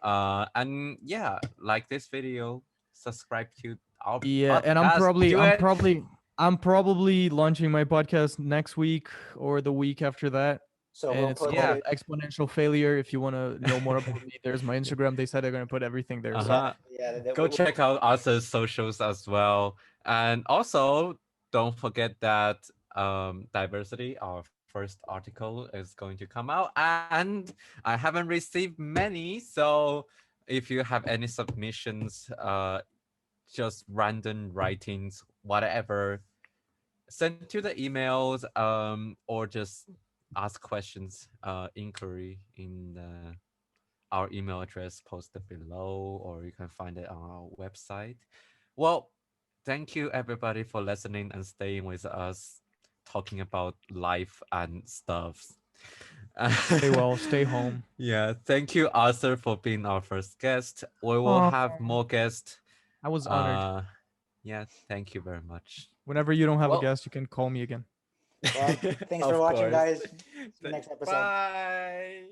And yeah, like this video, subscribe to our Yeah, and podcast. Do it. I'm probably launching my podcast next week or the week after that. So And we'll it's put Yeah. called Exponential Failure. If you want to know more about me, there's my Instagram. They said they're going to put everything there. So Go check out Arthur's socials as well. And also, don't forget that Diversity, our first article, is going to come out. And I haven't received many. So if you have any submissions, just random writings, whatever, send to the emails or just ask questions, inquiry in our email address posted below, or you can find it on our website. Well, thank you everybody for listening and staying with us, talking about life and stuff. Stay well, stay home. Yeah, thank you, Arthur, for being our first guest. We will Oh, have more guests. I was honored. Uh, yeah, thank you very much. Whenever you don't have a Well, guest, you can call me again. Well, thanks for of watching, course. guys. See you next episode. Bye.